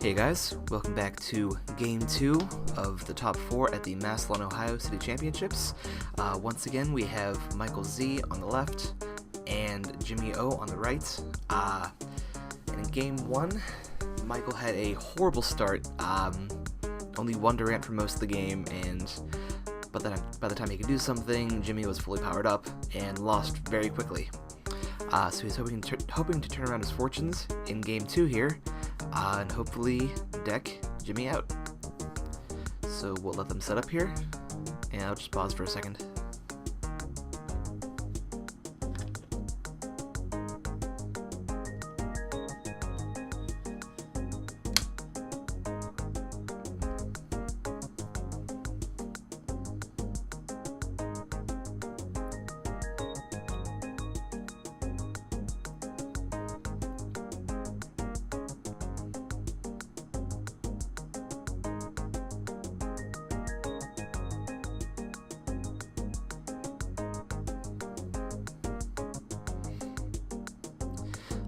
Hey guys, welcome back to Game 2 of the top 4 at the Massillon, Ohio City Championships. Once again, we have Michael Z on the left and Jimmy O on the right. And in Game 1, Michael had a horrible start. Only one Durant for most of the game, but then by the time he could do something, Jimmy was fully powered up and lost very quickly. So he's hoping to turn around his fortunes in Game 2 here. And hopefully deck Jimmy out. So we'll let them set up here, and I'll just pause for a second.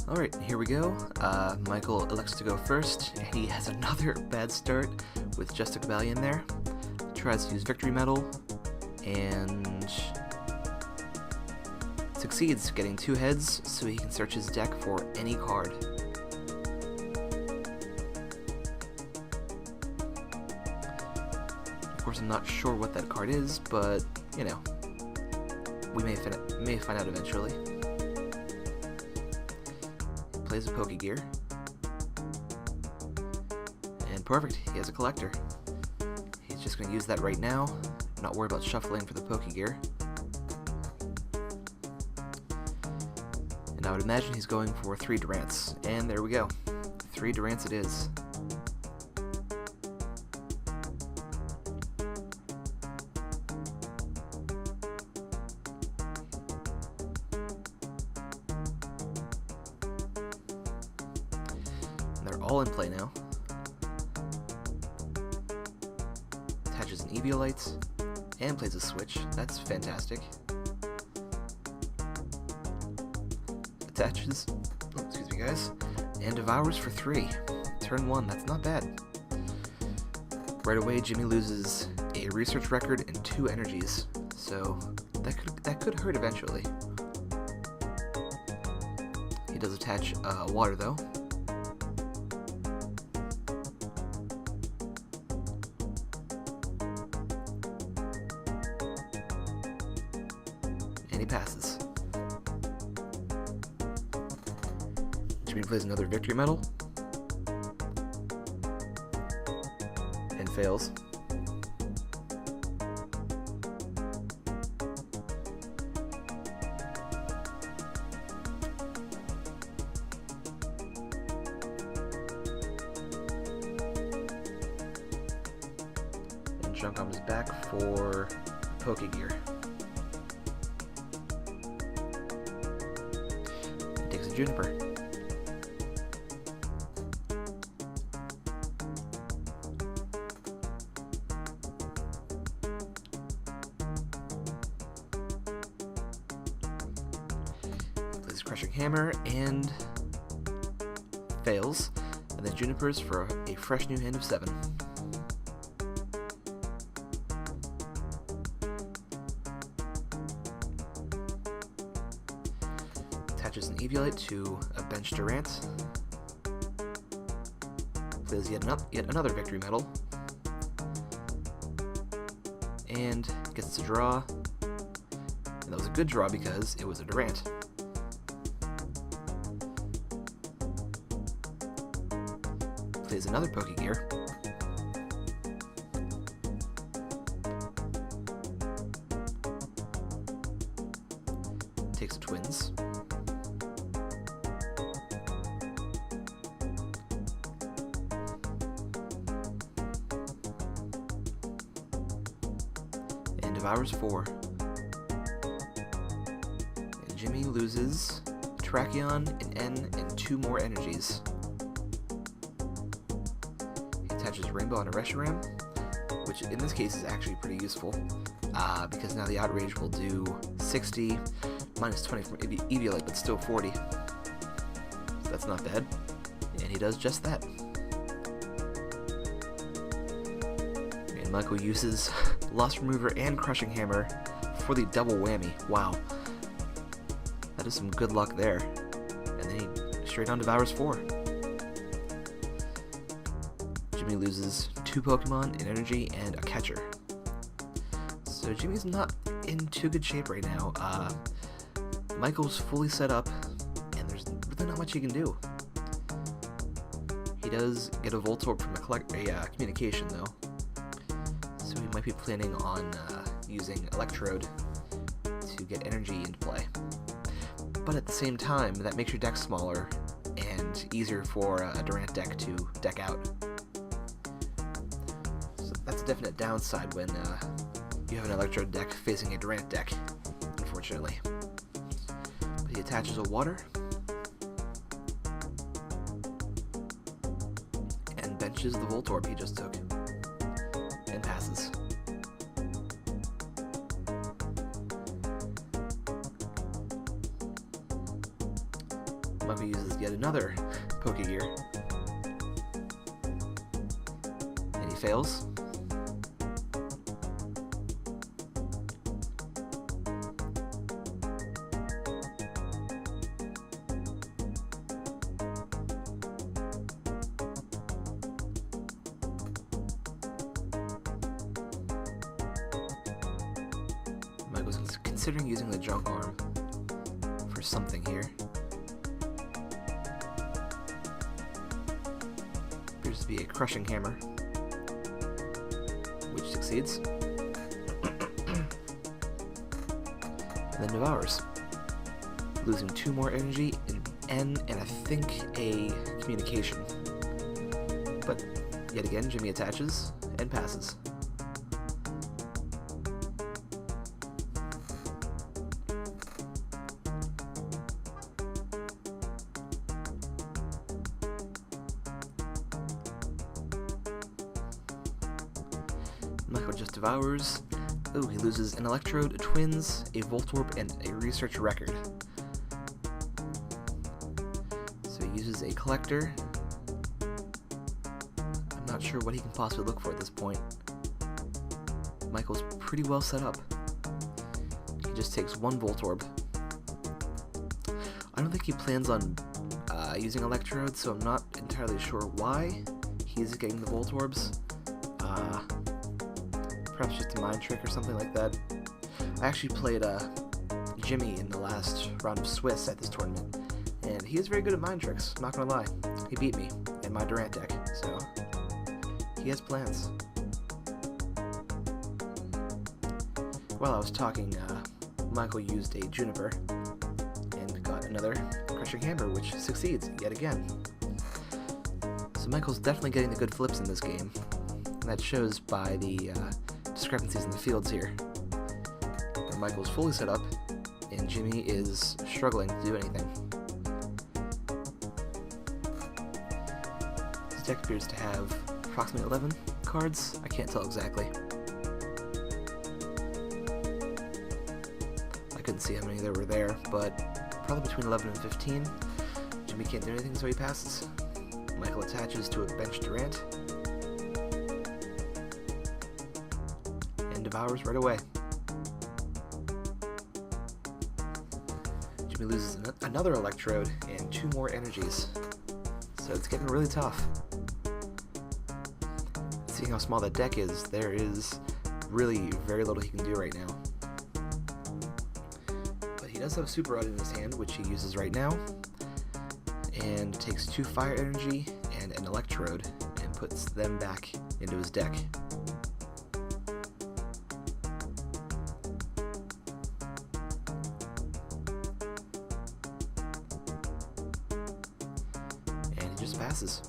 Alright, here we go. Michael elects to go first, and he has another bad start with just a Caballion there. Tries to use Victory Medal, and succeeds, getting 2 heads so he can search his deck for any card. Of course, I'm not sure what that card is, but, you know, we may find out eventually. Plays a Pokegear. And perfect, he has a collector. He's just going to use that right now, not worry about shuffling for the Pokegear. And I would imagine he's going for 3 Durants. And there we go. 3 Durants it is. They're all in play now. Attaches an Eviolite and plays a switch. That's fantastic. Attaches, excuse me guys, and devours for 3. Turn 1, that's not bad. Right away, Jimmy loses a research record and 2 energies, so that could hurt eventually. He does attach water though. And he passes. Jimmy plays another Victory Medal. And fails. And Sean comes back for Pokegear. Takes a Juniper. Plays Crushing Hammer and fails, and then Junipers for a fresh new hand of 7. Attaches an Eviolite to a bench Durant. Plays yet another Victory Medal. And gets to draw. And that was a good draw because it was a Durant. Plays another Pokegear. Takes a Twins. And devours 4. And Jimmy loses Tracheon, an N, and 2 more energies. He attaches Rainbow on a Reshiram, which in this case is actually pretty useful, because now the Outrage will do 60, minus 20 from Eviolite, but still 40. So that's not bad. And he does just that. Michael uses Lost Remover and Crushing Hammer for the double whammy. Wow. That is some good luck there. And then he straight on devours 4. Jimmy loses 2 Pokemon, an energy, and a catcher. So Jimmy's not in too good shape right now. Michael's fully set up, and there's really not much he can do. He does get a Voltorb from a communication, though. So he might be planning on using Electrode to get energy into play. But at the same time, that makes your deck smaller and easier for a Durant deck to deck out. So that's a definite downside when you have an Electrode deck facing a Durant deck, unfortunately. But he attaches a water and benches the Voltorb he just took and passes. Michael uses yet another Pokegear, and he fails. Michael's considering using the Junk Arm for something here. Appears to be a Crushing Hammer, which succeeds. And then devours, losing 2 more energy, an N, and I think a communication. But yet again, Jimmy attaches and passes. Michael just devours. Oh, he loses an Electrode, a Twins, a Voltorb, and a Research Record. So he uses a Collector. I'm not sure what he can possibly look for at this point. Michael's pretty well set up. He just takes 1 Voltorb. I don't think he plans on using Electrode, so I'm not entirely sure why he's getting the Voltorbs. Perhaps just a mind trick or something like that. I actually played Jimmy in the last round of Swiss at this tournament, and he is very good at mind tricks, not gonna lie. He beat me in my Durant deck, so he has plans. While I was talking, Michael used a Juniper and got another Crushing Hammer, which succeeds yet again. So Michael's definitely getting the good flips in this game, and that shows by the discrepancies in the fields here, where Michael's fully set up and Jimmy is struggling to do anything. His deck appears to have approximately 11 cards. I can't tell exactly. I couldn't see how many there were there, but probably between 11 and 15. Jimmy can't do anything, so he passes. Michael attaches to a bench Durant and devours right away. Jimmy loses another Electrode and 2 more energies, so it's getting really tough. Seeing how small that deck is, there is really very little he can do right now. But he does have Super Rod in his hand, which he uses right now, and takes 2 Fire Energy and an Electrode and puts them back into his deck. And he just passes.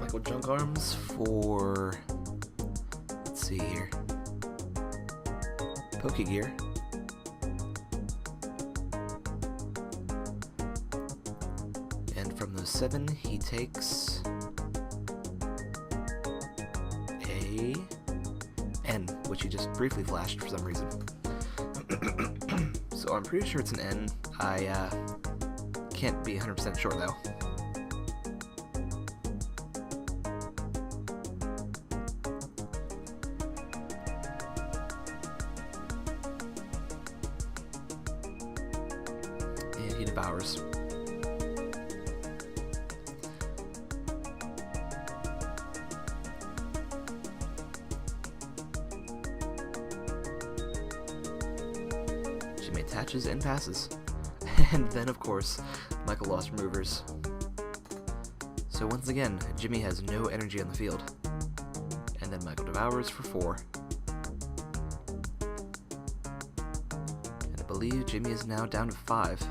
Michael Junk Arms for, let's see here, Pokegear. And from those 7, he takes a N, which he just briefly flashed for some reason. So I'm pretty sure it's an N. I can't be 100% sure though. And he devours. Jimmy attaches and passes. And then, of course, Michael lost removers. So once again, Jimmy has no energy on the field. And then Michael devours for 4. And I believe Jimmy is now down to 5.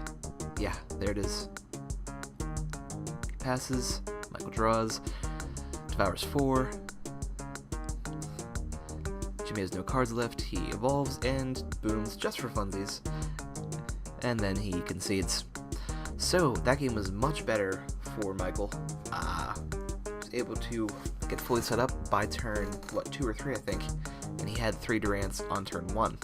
Yeah, there it is. He passes, Michael draws, devours 4. Jimmy has no cards left, he evolves and booms just for funsies. And then he concedes. So that game was much better for Michael. Was able to get fully set up by turn, 2 or 3 I think, and he had 3 Durants on turn 1.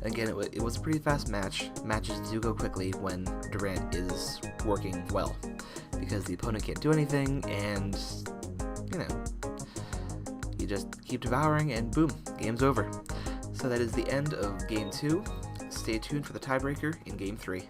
Again, it was a pretty fast match. Matches do go quickly when Durant is working well, because the opponent can't do anything, and, you know, you just keep devouring, and boom, game's over. So that is the end of Game 2. Stay tuned for the tiebreaker in Game 3.